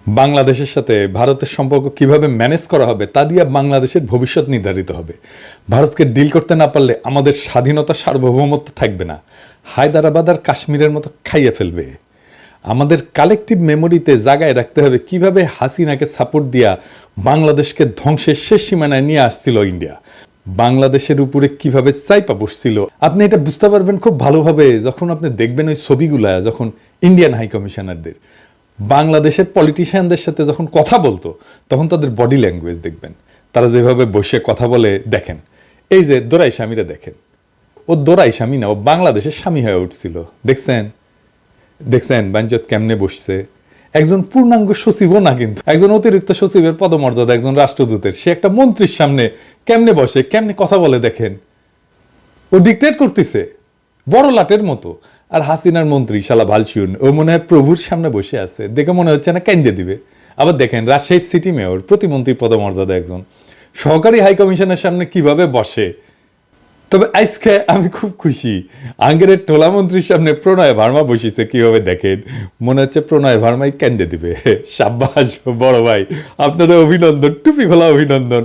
বাংলাদেশের সাথে ভারতের সম্পর্ক কিভাবে ম্যানেজ করা হবে তা দিয়ে বাংলাদেশের ভবিষ্যৎ নির্ধারিত হবে। ভারতকে ডিল করতে না পারলে আমাদের স্বাধীনতা সার্বভৌমত্ব থাকবে না, হায়দ্রাবাদ আর কাশ্মীরের মতো খাইয়ে ফেলবে। আমাদের কালেকটিভ মেমোরিতে জায়গায় রাখতে হবে কিভাবে হাসিনাকে সাপোর্ট দিয়া বাংলাদেশকে ধ্বংসের শেষ সীমানায় নিয়ে আসছিল ইন্ডিয়া, বাংলাদেশের উপরে কিভাবে চাইপা বসছিল। আপনি এটা বুঝতে পারবেন খুব ভালোভাবে যখন আপনি দেখবেন ওই ছবিগুলা, যখন ইন্ডিয়ান হাই কমিশনারদের বাংলাদেশের পলিটিশিয়ানদের সাথে যখন কথা বলতো তখন তাদের বডি ল্যাঙ্গুয়েজ দেখবেন, তারা যেভাবে বসে কথা বলে। দেখেন এই যে দোরাই স্বামীরা, দেখেন ও দোরাই স্বামী না, ও বাংলাদেশের স্বামী হয়ে উঠছিল। দেখছেন দেখছেন বাঞ্চত কেমনে বসছে। একজন পূর্ণাঙ্গ সচিবও না, কিন্তু একজন অতিরিক্ত সচিবের পদমর্যাদা, একজন রাষ্ট্রদূতের, সে একটা মন্ত্রীর সামনে কেমনে বসে, কেমনে কথা বলে। দেখেন ও ডিক্টেট করতেছে বড় লাটের মতো। আর হাসিনার মন্ত্রী শালা ভালসিউন, ও মনে হয় প্রভুর সামনে বসে আছে, দেখে মনে হচ্ছে না কেন্দ্রে দিবে। আবার দেখেন রাজশাহীর সিটি মেয়র, প্রতিমন্ত্রী পদমর্যাদা একজন, সহকারী হাই কমিশনের সামনে কিভাবে বসে। তবে আজকে আমি খুব খুশি, আঙ্গেরের টোলা মন্ত্রীর সামনে প্রণয় ভার্মা বসেছে কিভাবে, দেখেন মনে হচ্ছে প্রণয় ভার্মাই কেন্দ্রে দিবে। সাব্বাস বড় ভাই, আপনাদের অভিনন্দন, টুপি খোলা অভিনন্দন।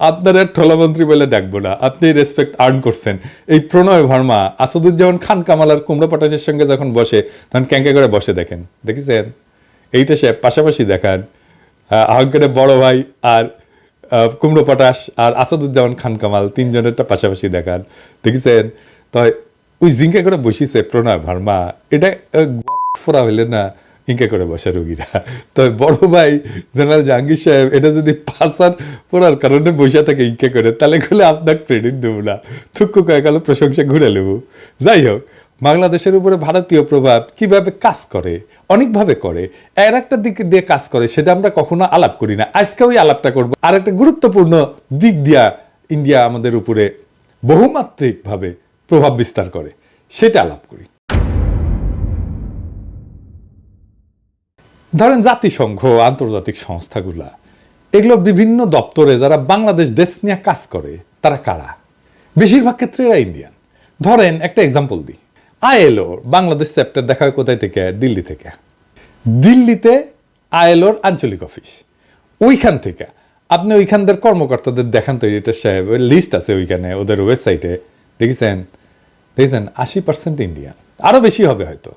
আপনারা টোলা মন্ত্রী বলে ডাকবো না, আপনি রেসপেক্ট আর্ন করছেন। এই প্রণয় ভার্মা আসাদুজ্জামান খান কামাল আর কুমড়া পটাশের সঙ্গে যখন বসে তখন ক্যাঙ্কা করে বসে, দেখেন দেখেছেন। এইটা সে পাশাপাশি দেখান, আঙ্গেরের বড় ভাই আর কুমড়ো পটাশ আর আসাদুজ্জামান খান কামাল তিনজনেরটা পাশাপাশি দেখান, দেখেছেন। তো ওই জিঙ্কা করে বসিছে প্রণয় ভার্মা, এটা ফোরা হইলে না ইঙ্কা করে বসে রোগীরা। তবে বড় ভাই জেনারেল জাহাঙ্গীর সাহেব এটা যদি পাসার পড়ার কারণে বসে থাকে ইঙ্কা করে, তাহলে গেলে আপনার ক্রেডিট দেবো না, থুক্কু কয়ে গেল প্রশংসা ঘুরে নেব। যাই হোক, বাংলাদেশের উপরে ভারতীয় প্রভাব কিভাবে কাজ করে, অনেকভাবে করে, এর একটা দিক দিয়ে কাজ করে, সেটা আমরা কখনো আলাপ করি না। আজকে ওই আলাপটা করবো। আর একটা গুরুত্বপূর্ণ দিক দিয়া ইন্ডিয়া আমাদের উপরে বহুমাত্রিকভাবে প্রভাব বিস্তার করে, সেটা আলাপ করি। ধরেন জাতিসংঘ, আন্তর্জাতিক সংস্থাগুলা, এগুলো বিভিন্ন দপ্তরে যারা বাংলাদেশ দেশ নিয়ে কাজ করে তারা কারা? বেশিরভাগ ক্ষেত্রে এরা ইন্ডিয়ান। ধরেন একটা এক্সাম্পল দিই, আইএলও বাংলাদেশ চ্যাপ্টার দেখা হয় কোথায় থেকে? দিল্লি থেকে। দিল্লিতে আইএলওর আঞ্চলিক অফিস, ওইখান থেকে আপনি ওইখানদের কর্মকর্তাদের দেখান তো, এটা সাহেব লিস্ট আছে ওইখানে ওদের ওয়েবসাইটে, দেখেছেন 80% ইন্ডিয়ান, আরো বেশি হবে হয়তো।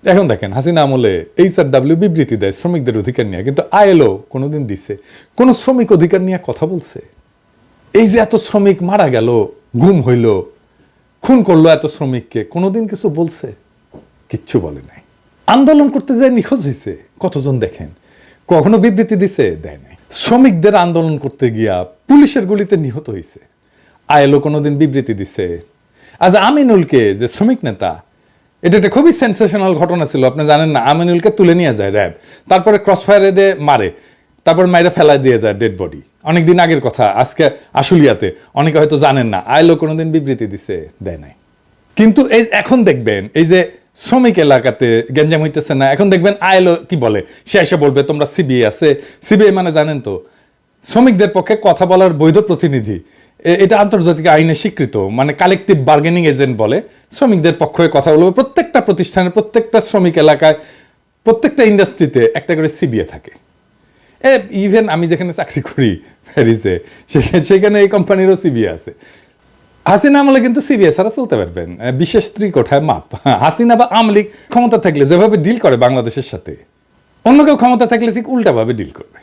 এখন দেখেন হাসিনা আমলে HRW বিবৃতি দেয় শ্রমিকদের অধিকার নিয়ে, কিন্তু আইএলও কোনোদিন দিছে কোন শ্রমিক অধিকার নিয়ে কথা বলছে? এই যে এত শ্রমিক মারা গেল, গুম হইল, খুন করলো এত শ্রমিককে, কোনোদিন কিছু বলছে? কিচ্ছু বলে নাই। আন্দোলন করতে যায় নিখোঁজ হয়েছে কতজন দেখেন, কখনো বিবৃতি দিছে? দেয় নাই। শ্রমিকদের আন্দোলন করতে গিয়া পুলিশের গুলিতে নিহত হয়েছে, আইএলও কোনোদিন বিবৃতি দিছে? আজ আমিনুলকে যে শ্রমিক নেতা, এটা একটা খুবই সেন্সেশনাল ঘটনা ছিল, আপনি জানেন না? আমিনুলকে তুলে নিয়ে যায় র্যাব, তারপরে ক্রস ফায়ারে দিয়ে মারে, তারপর মাইরে ফেলায় দিয়ে যায় ডেড বডি। অনেকদিন আগের কথা, আজকে আশুলিয়াতে, অনেকে হয়তো জানেন না। আইএলও কোনোদিন বিবৃতি দিছে? দেয় নাই। কিন্তু এই এখন দেখবেন এই যে শ্রমিক এলাকাতে গ্যাঞ্জাম হইতেছে না, এখন দেখবেন আইএলও কি বলে, সে এসে বলবে তোমরা সিবিআই আছে। সিবিআই মানে জানেন তো, শ্রমিকদের পক্ষে কথা বলার বৈধ প্রতিনিধি। এটা আন্তর্জাতিক আইনে স্বীকৃত, মানে কালেকটিভ বার্গেনিং এজেন্ট বলে। শ্রমিকদের পক্ষে কথা বলবে। প্রত্যেকটা প্রতিষ্ঠানের, প্রত্যেকটা শ্রমিক এলাকায়, প্রত্যেকটা ইন্ডাস্ট্রিতে একটা করে সিবিআই থাকে। ইভেন আমি যেখানে চাকরি করি প্যারিসে, সেখানে এই কোম্পানিরও সিবিআই আছে। হাসিনা আমলে কিন্তু সিবিআই ছাড়া চলতে পারবেন, বিশেষ ত্রিকোঠায় মাপ। হাসিনা বা আওয়ামী লীগ ক্ষমতা থাকলে যেভাবে ডিল করে বাংলাদেশের সাথে, অন্য কেউ ক্ষমতা থাকলে ঠিক উল্টাভাবে ডিল করবে।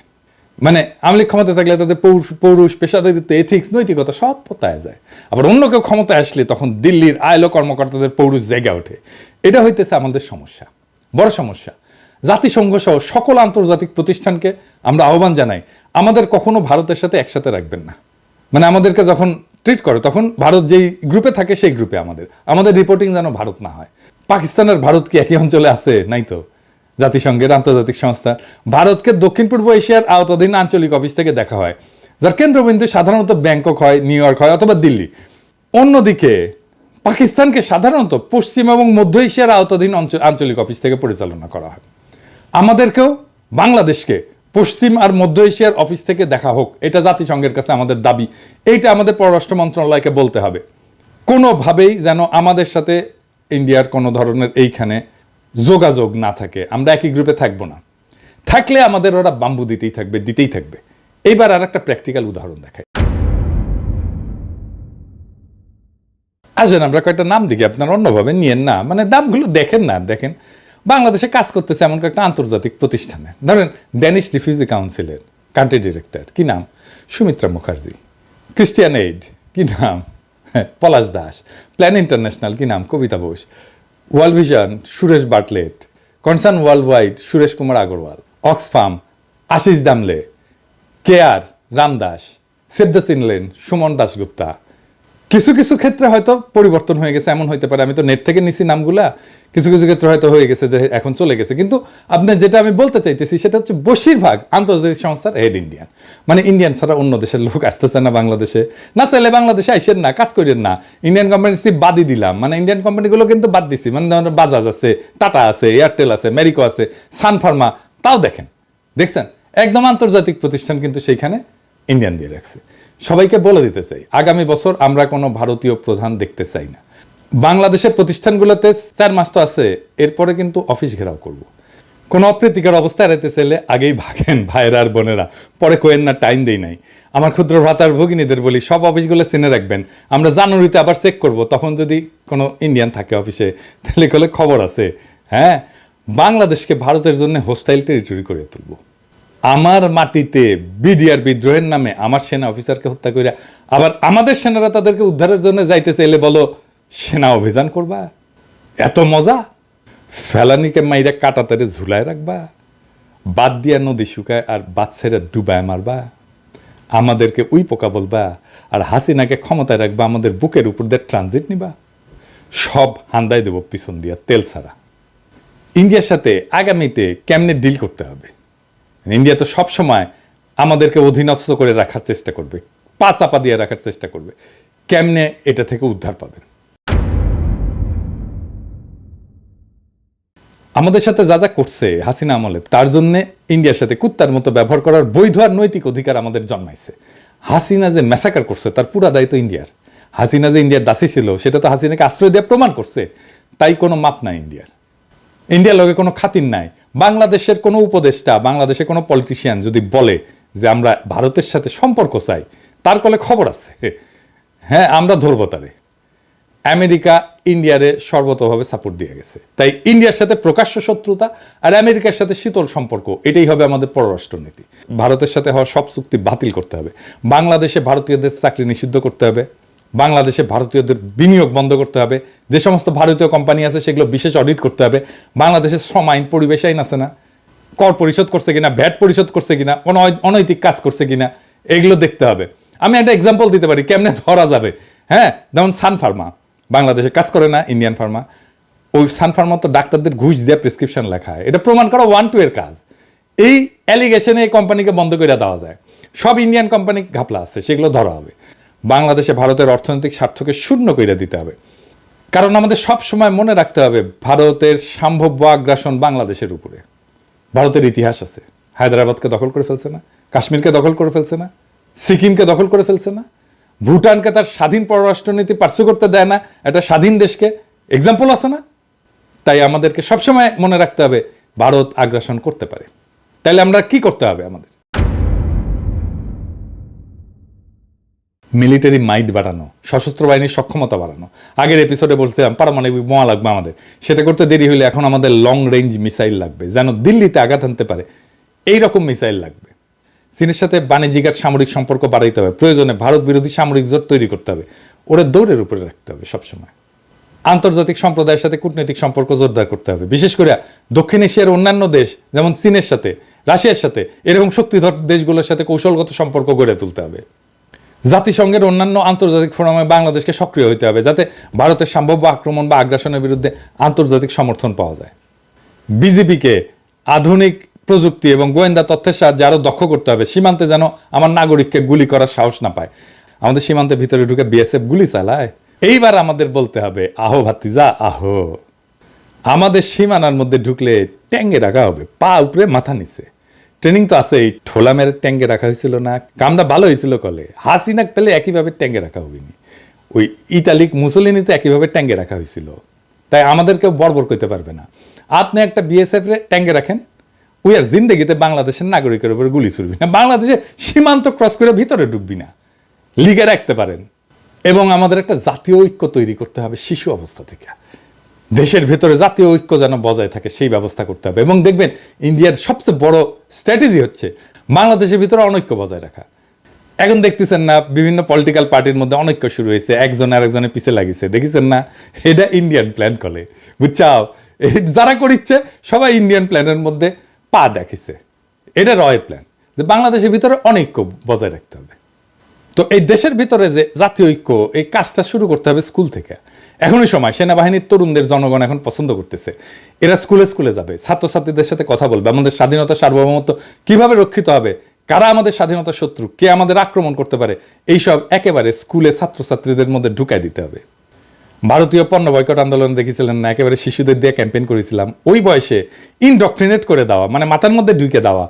মানে আওয়ামী লীগ ক্ষমতা থাকলে তাদের পৌরুষ, পেশাদারিত্ব, এথিক্স, নৈতিকতা সব পতায় যায়। আবার অন্য কেউ ক্ষমতায় আসলে তখন দিল্লির আইএলও কর্মকর্তাদের পৌরুষ জেগে ওঠে। এটা হইতেছে আমাদের সমস্যা, বড় সমস্যা। জাতিসংঘ সহ সকল আন্তর্জাতিক প্রতিষ্ঠানকে আমরা আহ্বান জানাই, আমাদের কখনো ভারতের সাথে একসাথে রাখবেন না। মানে আমাদেরকে যখন ট্রিট করে তখন ভারত যেই গ্রুপে থাকে সেই গ্রুপে আমাদের রিপোর্টিং যেন ভারত না হয়। পাকিস্তানের ভারত কি একই অঞ্চলে আছে? নাই তো। জাতিসংঘের আন্তর্জাতিক সংস্থা ভারতকে দক্ষিণ পূর্ব এশিয়ার আওতাধীন আঞ্চলিক অফিস থেকে দেখা হয়, যার কেন্দ্রবিন্দু সাধারণত ব্যাংকক হয়, নিউ ইয়র্ক হয় অথবা দিল্লি। অন্যদিকে পাকিস্তানকে সাধারণত পশ্চিম এবং মধ্য এশিয়ার আওতাধীন আঞ্চলিক অফিস থেকে পরিচালনা করা হয়। আমাদেরকেও বাংলাদেশকে পশ্চিম আর মধ্য এশিয়ার অফিস থেকে দেখা হোক, এটা জাতিসংঘের কাছে আমাদের দাবি। এইটা আমাদের পররাষ্ট্র মন্ত্রণালয়কে বলতে হবে। কোনোভাবেই যেন আমাদের সাথে ইন্ডিয়ার কোনো ধরনের এইখানে যোগাযোগ না থাকে, আমরা একই গ্রুপে থাকবো না। থাকলে আমাদের ওরা বাম্বু দিতেই থাকবে। এইবার আর একটা প্র্যাকটিক্যাল উদাহরণ দেখাই। আসেন আমরা কয়েকটা নাম দেখি, আপনারা অন্যভাবে নিয়েন না, মানে দামগুলো দেখেন বাংলাদেশে কাজ করতেছে এমন কয়েকটা আন্তর্জাতিক প্রতিষ্ঠানে। ধরেন ড্যানিশ রিফিউজি কাউন্সিলের কান্ট্রি ডিরেক্টর, কি নাম? সুমিত্রা মুখার্জি। ক্রিস্টিয়ান এইড, কি নাম? পলাশ দাস। প্ল্যান ইন্টারন্যাশনাল, কি নাম? Kabita Bose. World Vision, Suresh Bartlett. Concern World Wide, Suresh Kumar Agarwal. Oxfam, Ashis Damle. Care, Ramdas. Save the Children, Suman Dasgupta. কিছু কিছু ক্ষেত্রে হয়তো পরিবর্তন হয়ে গেছে, এমন হইতে পারে, আমি তো নেট থেকে নিছি নামগুলা, কিছু কিছু ক্ষেত্রে হয়তো হয়ে গেছে যে এখন চলে গেছে। কিন্তু আপনার যেটা আমি বলতে চাইতেছি সেটা হচ্ছে বেশিরভাগ আন্তর্জাতিক সংস্থার হেড ইন্ডিয়ান। মানে ইন্ডিয়ান ছাড়া অন্য দেশের লোক আসতেছে না বাংলাদেশে, না চাইলে বাংলাদেশে আইসেন না, কাজ করেন না। ইন্ডিয়ান কোম্পানি বাদই দিলাম, মানে ইন্ডিয়ান কোম্পানিগুলো কিন্তু বাদ দিছি, মানে বাজাজ আছে, টাটা আছে, এয়ারটেল আছে, ম্যারিকো আছে, সান ফার্মা, তাও দেখছেন একদম আন্তর্জাতিক প্রতিষ্ঠান কিন্তু সেইখানে ইন্ডিয়ান দিয়ে রাখছে। সবাইকে বলে দিতে চাই, আগামী বছর আমরা কোনো ভারতীয় প্রধান দেখতে চাই না। বাংলাদেশের প্রতিষ্ঠানগুলোতে 4 মাস তো আছে, এরপরে কিন্তু অফিস ঘেরাও করব। কোনো অপ্রীতিকর অবস্থা এড়াইতে চাইলে আগেই ভাগেন ভাইয়েরা আর বোনেরা, পরে কোয়েন না, টাইম দেই নাই। আমার ক্ষুদ্র ভ্রাতার ভগিনীদের বলি, সব অফিসগুলো চিনে রাখবেন, আমরা জানুয়ারিতে আবার চেক করব, তখন যদি কোনো ইন্ডিয়ান থাকে অফিসে তাহলে কলে খবর আছে। হ্যাঁ, বাংলাদেশকে ভারতের জন্য হোস্টাইল টেরিটরি করে তুলব। আমার মাটিতে বিডিআর বিদ্রোহের নামে আমার সেনা অফিসারকে হত্যা করে আবার আমাদের সেনারা তাদেরকে উদ্ধারের জন্য যাইতে চাইলে বলো সেনা অভিযান করবা? এত মজা? ফেলানিকে মাইরা কাটাতারে ঝুলায় রাখবা, বাদ দিয়া নদী শুকায় আর বাদ ছেড়ে ডুবায় মারবা, আমাদেরকে উই পোকা বলবা, আর হাসিনাকে ক্ষমতায় রাখবা, আমাদের বুকের উপর দিয়ে ট্রানজিট নিবা? সব হান্দাই দেব পিছন দিয়া তেল ছাড়া। ইন্ডিয়ার সাথে আগামীতে কেমনে ডিল করতে হবে? ইন্ডিয়া তো সবসময় আমাদেরকে অধীনস্থ করে রাখার চেষ্টা করবে, পা চাপা দিয়ে রাখার চেষ্টা করবে। কেমনে এটা থেকে উদ্ধার পাবেন? আমাদের সাথে যা যা করছে হাসিনা আমলে, তার জন্য ইন্ডিয়ার সাথে কুত্তার মতো ব্যবহার করার বৈধ আর নৈতিক অধিকার আমাদের জন্মাইছে। হাসিনা যে ম্যাসাকার করছে তার পুরা দায়িত্ব ইন্ডিয়ার। হাসিনা যে ইন্ডিয়ার দাসী ছিল সেটা তো হাসিনাকে আশ্রয় দিয়ে প্রমাণ করছে, তাই কোনো মাপ নাই ইন্ডিয়ার। ইন্ডিয়ার লগে কোনো খাতির নাই। বাংলাদেশের কোনো উপদেষ্টা, বাংলাদেশের কোনো পলিটিশিয়ান যদি বলে যে আমরা ভারতের সাথে সম্পর্ক চাই, তার কলে খবর আছে, হ্যাঁ আমরা ধরবো তারে। আমেরিকা ইন্ডিয়ারে সর্বতভাবে সাপোর্ট দিয়ে গেছে, তাই ইন্ডিয়ার সাথে প্রকাশ্য শত্রুতা আর আমেরিকার সাথে শীতল সম্পর্ক, এটাই হবে আমাদের পররাষ্ট্রনীতি। ভারতের সাথে হওয়া সব চুক্তি বাতিল করতে হবে, বাংলাদেশে ভারতীয়দের চাকরি নিষিদ্ধ করতে হবে, বাংলাদেশে ভারতীয়দের বিনিয়োগ বন্ধ করতে হবে, যে সমস্ত ভারতীয় কোম্পানি আছে সেগুলো বিশেষ অডিট করতে হবে। বাংলাদেশের শ্রম আইন, পরিবেশ আইন আছে না, কর পরিশোধ করছে কিনা, ভ্যাট পরিশোধ করছে কিনা, কোনো অনৈতিক কাজ করছে কিনা, এগুলো দেখতে হবে। আমি একটা এক্সাম্পল দিতে পারি কেমনে ধরা যাবে। হ্যাঁ, যেমন সান ফার্মা বাংলাদেশে কাজ করে না, ইন্ডিয়ান ফার্মা। ওই সান ফার্মা তো ডাক্তারদের ঘুষ দিয়ে প্রেসক্রিপশন লেখা হয়, এটা প্রমাণ করা 1-2 এর কাজ। এই অ্যালিগেশনে এই কোম্পানিকে বন্ধ করে দেওয়া যায়। সব ইন্ডিয়ান কোম্পানি ঘাপলা আছে, সেগুলো ধরা হবে। বাংলাদেশে ভারতের অর্থনৈতিক স্বার্থকে শূন্য করে দিতে হবে, কারণ আমাদের সব সময় মনে রাখতে হবে ভারতের সম্ভাব্য আগ্রাসন বাংলাদেশের উপরে। ভারতের ইতিহাস আছে, হায়দ্রাবাদকে দখল করে ফেলছে না, কাশ্মীরকে দখল করে ফেলছে না, সিকিমকে দখল করে ফেলছে না, ভুটানকে তার স্বাধীন পররাষ্ট্রনীতি পার্সু করতে দেয় না, একটা স্বাধীন দেশকে, এক্সাম্পল আছে না? তাই আমাদেরকে সবসময় মনে রাখতে হবে ভারত আগ্রাসন করতে পারে। তাইলে আমরা কি করতে হবে? আমাদের মিলিটারি মাইট বাড়ানো, সশস্ত্র বাহিনীর সক্ষমতা বাড়ানো। আগের এপিসোডে বলছিলাম পারমাণবিক বোমা লাগবে আমাদের, সেটা করতে দেরি হলে এখন আমাদের লং রেঞ্জ মিসাইল লাগবে, যেন দিল্লিতে আঘাত আনতে পারে এইরকম মিসাইল লাগবে। চীনের সাথে বাণিজ্যিক আর সামরিক সম্পর্ক বাড়াইতে হবে, প্রয়োজনে ভারত বিরোধী সামরিক জোট তৈরি করতে হবে, ওরা দৌড়ের উপরে রাখতে হবে সবসময়। আন্তর্জাতিক সম্প্রদায়ের সাথে কূটনৈতিক সম্পর্ক জোরদার করতে হবে, বিশেষ করে দক্ষিণ এশিয়ার অন্যান্য দেশ যেমন চীনের সাথে, রাশিয়ার সাথে, এরকম শক্তিধর দেশগুলোর সাথে কৌশলগত সম্পর্ক গড়ে তুলতে হবে। জাতিসংঘের অন্যান্য আন্তর্জাতিক ফোরামে বাংলাদেশকে সক্রিয় হতে হবে, যাতে ভারতের সম্ভাব্য আক্রমণ বা আগ্রাসনের বিরুদ্ধে আন্তর্জাতিক সমর্থন পাওয়া যায়। বিজেপিকে আধুনিক প্রযুক্তি এবং গোয়েন্দা তথ্যের সাহায্যে আরও দক্ষ করতে হবে, সীমান্তে যেন আমার নাগরিককে গুলি করার সাহস না পায়। আমাদের সীমান্তের ভিতরে ঢুকে বিএসএফ গুলি চালায়। এইবার আমাদের বলতে হবে, আহো ভাতিজা আহো। আমাদের সীমানার মধ্যে ঢুকলে ট্যাঙ্গে রাখা হবে, পা উপরে মাথা নিচে। ট্রেনিং তো আছে, এই ঠোলা মেরে ট্যাঙ্গে রাখা হয়েছিল না, কামটা ভালো হয়েছিল কলে। হাসিনাক পেলে একইভাবে ট্যাঙ্গে রাখা হবেনি, ওই ইতালিক মুসলিনিতে একইভাবে ট্যাঙ্গে রাখা হয়েছিল। তাই আমাদেরকেও বর্বর করতে পারবে না। আপনি একটা বিএসএফ রে ট্যাঙ্গে রাখেন, উই আর জিন্দেগিতে বাংলাদেশের নাগরিকের উপরে গুলি ছুড়বি না, বাংলাদেশে সীমান্ত ক্রস করে ভিতরে ঢুকবি না, লিগে রাখতে পারেন। এবং আমাদের একটা জাতীয় ঐক্য তৈরি করতে হবে শিশু অবস্থা থেকে। দেশের ভেতরে জাতীয় ঐক্য যেন বজায় থাকে সেই ব্যবস্থা করতে হবে। এবং দেখবেন ইন্ডিয়ার সবচেয়ে বড় স্ট্র্যাটেজি হচ্ছে বাংলাদেশের ভিতরে অনৈক্য বজায় রাখা। এখন দেখতেছেন না বিভিন্ন পলিটিক্যাল পার্টির মধ্যে অনৈক্য শুরু হয়েছে, একজন আরেকজনের পিছে লাগিয়েছে, দেখেছেন না? এটা ইন্ডিয়ান প্ল্যান করে, বুঝছাও? যারা করিচ্ছে সবাই ইন্ডিয়ান প্ল্যানের মধ্যে পা দেখিছে। এটা রয় প্ল্যান যে বাংলাদেশের ভিতরে অনৈক্য বজায় রাখতে হবে। তো এই দেশের ভিতরে যে জাতীয় ঐক্য, এই কাজটা শুরু করতে হবে স্কুল থেকে। এখনই সময়, সেনাবাহিনীর তরুণদের জনগণ এখন পছন্দ করতেছে। এরা স্কুলে স্কুলে যাবে, ছাত্রছাত্রীদের সাথে কথা বলবে, আমাদের স্বাধীনতা সার্বভৌমত্ব কিভাবে রক্ষিত হবে, কারা আমাদের স্বাধীনতার শত্রু, কে আমাদের আক্রমণ করতে পারে, এইসব একেবারে স্কুলে ছাত্রছাত্রীদের মধ্যে ঢুকাই দিতে হবে। ভারতীয় পণ্য বয়কট আন্দোলন দেখেছিলেন না? একেবারে শিশুদের দিয়ে ক্যাম্পেইন করেছিলাম। ওই বয়সে ইনডক্ট্রিনেট করে দেওয়া, মানে মাথার মধ্যে ঢুকে দেওয়া,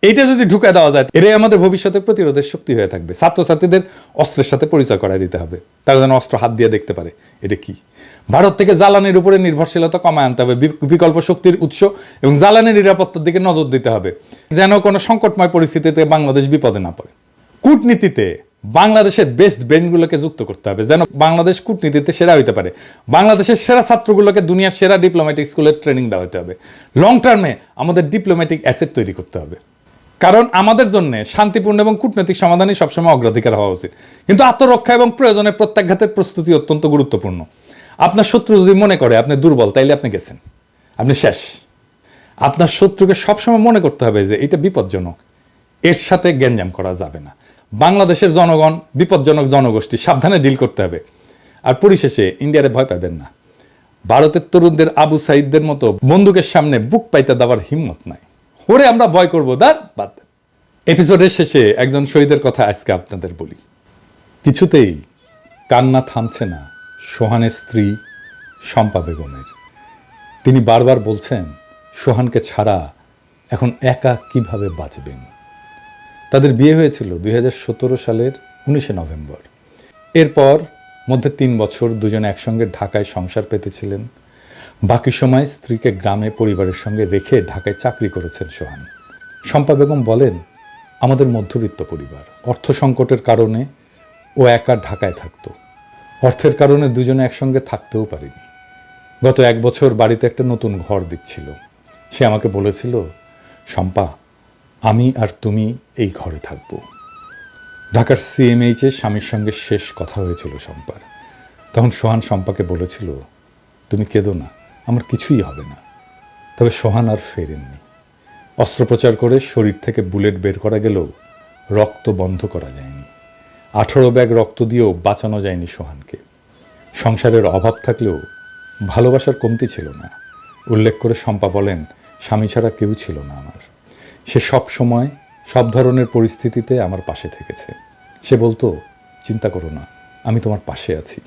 এইটা যদি ঢুকে দেওয়া যায়, এটাই আমাদের ভবিষ্যতে প্রতিরোধের শক্তি হয়ে থাকবে। ছাত্রছাত্রীদের অস্ত্রের সাথে পরিচয় করায় দিতে হবে, তারা যেন অস্ত্র হাত দিয়ে দেখতে পারে এটা কি। ভারত থেকে জ্বালানির উপরে নির্ভরশীলতা কমায় আনতে হবে, বিকল্প শক্তির উৎস এবং জ্বালানির নিরাপত্তার দিকে নজর দিতে হবে, যেন কোনো সংকটময় পরিস্থিতিতে বাংলাদেশ বিপদে না পড়ে। কূটনীতিতে বাংলাদেশের বেস্ট ব্রেনগুলোকে যুক্ত করতে হবে, যেন বাংলাদেশ কূটনীতিতে সেরা হইতে পারে। বাংলাদেশের সেরা ছাত্রগুলোকে দুনিয়ার সেরা ডিপ্লোম্যাটিক স্কুলের ট্রেনিং দেওয়া হতে হবে। লং টার্মে আমাদের ডিপ্লোম্যাটিক অ্যাসেট তৈরি করতে হবে, কারণ আমাদের জন্য শান্তিপূর্ণ এবং কূটনৈতিক সমাধানই সবসময় অগ্রাধিকার হওয়া উচিত। কিন্তু আত্মরক্ষা এবং প্রয়োজনে প্রত্যাঘাতের প্রস্তুতি অত্যন্ত গুরুত্বপূর্ণ। আপনার শত্রু যদি মনে করে আপনি দুর্বল, তাইলে আপনি গেছেন, আপনি শেষ। আপনার শত্রুকে সবসময় মনে করতে হবে যে এটা বিপজ্জনক, এর সাথে গ্যাঞ্জাম করা যাবে না। বাংলাদেশের জনগণ বিপজ্জনক জনগোষ্ঠী, সাবধানে ডিল করতে হবে। আর পরিশেষে ইন্ডিয়ারে ভয় পাবেন না। ভারতের তরুণদের আবু সাইদদের মতো বন্দুকের সামনে বুক পাইতে দেওয়ার হিম্মত নাই। ওরে আমরা ভয় করবো, দাঁড় বাদ। এপিসোডের শেষে একজন শহীদের কথা আজকে আপনাদের বলি। কিছুতেই কান্না থামছে না সোহানের স্ত্রী শম্পা বেগমের। তিনি বারবার বলছেন সোহানকে ছাড়া এখন একা কিভাবে বাঁচবেন। তাদের বিয়ে হয়েছিল 2017 সালের 19 নভেম্বর। এরপর মধ্যে 3 বছর দুজনে একসঙ্গে ঢাকায় সংসার পেতেছিলেন। বাকি সময় স্ত্রীকে গ্রামে পরিবারের সঙ্গে রেখে ঢাকায় চাকরি করেছেন সোহান। শম্পা বেগম বলেন, আমাদের মধ্যবিত্ত পরিবার, অর্থ সংকটের কারণে ও একা ঢাকায় থাকত। অর্থের কারণে দুজনে একসঙ্গে থাকতেও পারিনি। গত 1 বছর বাড়িতে একটা নতুন ঘর দিচ্ছিল। সে আমাকে বলেছিল, শম্পা, আমি আর তুমি এই ঘরে থাকব। ঢাকার CMH-এ স্বামীর সঙ্গে শেষ কথা হয়েছিল শম্পার। তখন সোহান শম্পাকে বলেছিল, তুমি কেঁদো না, আমার কিছুই হবে না। তবে সোহান আর ফেরেননি। অস্ত্রোপচার করে শরীর থেকে বুলেট বের করা গেলেও রক্ত বন্ধ করা যায়নি। 18 ব্যাগ রক্ত দিয়েও বাঁচানো যায়নি সোহানকে। সংসারের অভাব থাকলেও ভালোবাসার কমতি ছিল না। উল্লেখ করে শম্পা বলেন, স্বামী ছাড়া কেউ ছিল না আমার। সে সব সময় সব ধরনের পরিস্থিতিতে আমার পাশে থেকেছে। সে বলতো, চিন্তা করো না, আমি তোমার পাশে আছি।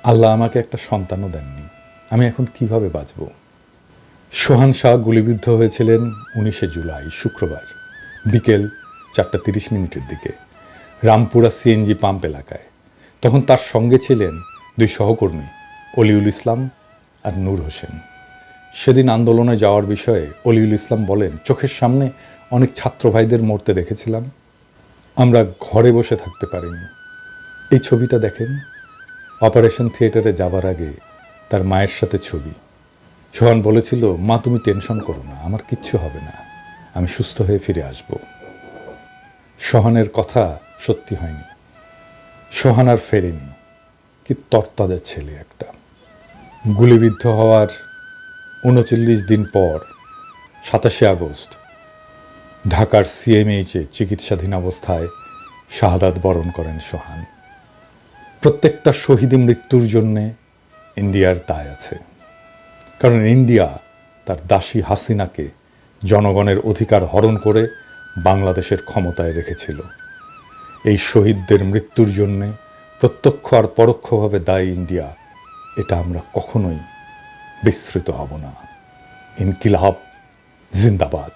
আল্লাহ আমাকে একটা সন্তানও দেননি, আমি এখন কিভাবে বাঁচব। সোহান শাহ গুলিবিদ্ধ হয়েছিলেন 19 জুলাই শুক্রবার বিকেল 4:30 দিকে রামপুরা CNG পাম্প এলাকায়। তখন তার সঙ্গে ছিলেন 2 সহকর্মী, অলিউল ইসলাম আর নূর হোসেন। সেদিন আন্দোলনে যাওয়ার বিষয়ে অলিউল ইসলাম বলেন, চোখের সামনে অনেক ছাত্র ভাইদের মরতে দেখেছিলাম, আমরা ঘরে বসে থাকতে পারিনি। এই ছবিটা দেখেন, অপারেশন থিয়েটারে যাবার আগে তার মায়ের সাথে ছবি। সোহান বলেছিল, মা তুমি টেনশন করো না, আমার কিচ্ছু হবে না, আমি সুস্থ হয়ে ফিরে আসব। সোহানের কথা সত্যি হয়নি। সোহান আর ফেরেনি। কি তরতাজা ছেলে একটা। গুলিবিদ্ধ হওয়ার 39 দিন পর 27 আগস্ট ঢাকার CMH-এ চিকিৎসাধীন অবস্থায় শাহাদাত বরণ করেন সোহান। প্রত্যেকটা শহীদ মৃত্যুর জন্যে ইন্ডিয়ার দায় আছে, কারণ ইন্ডিয়া তার দাসী হাসিনাকে জনগণের অধিকার হরণ করে বাংলাদেশের ক্ষমতায় রেখেছিল। এই শহীদদের মৃত্যুর জন্যে প্রত্যক্ষ আর পরোক্ষভাবে দায়ী ইন্ডিয়া। এটা আমরা কখনোই বিস্মৃত হব না। ইনকিলাব জিন্দাবাদ।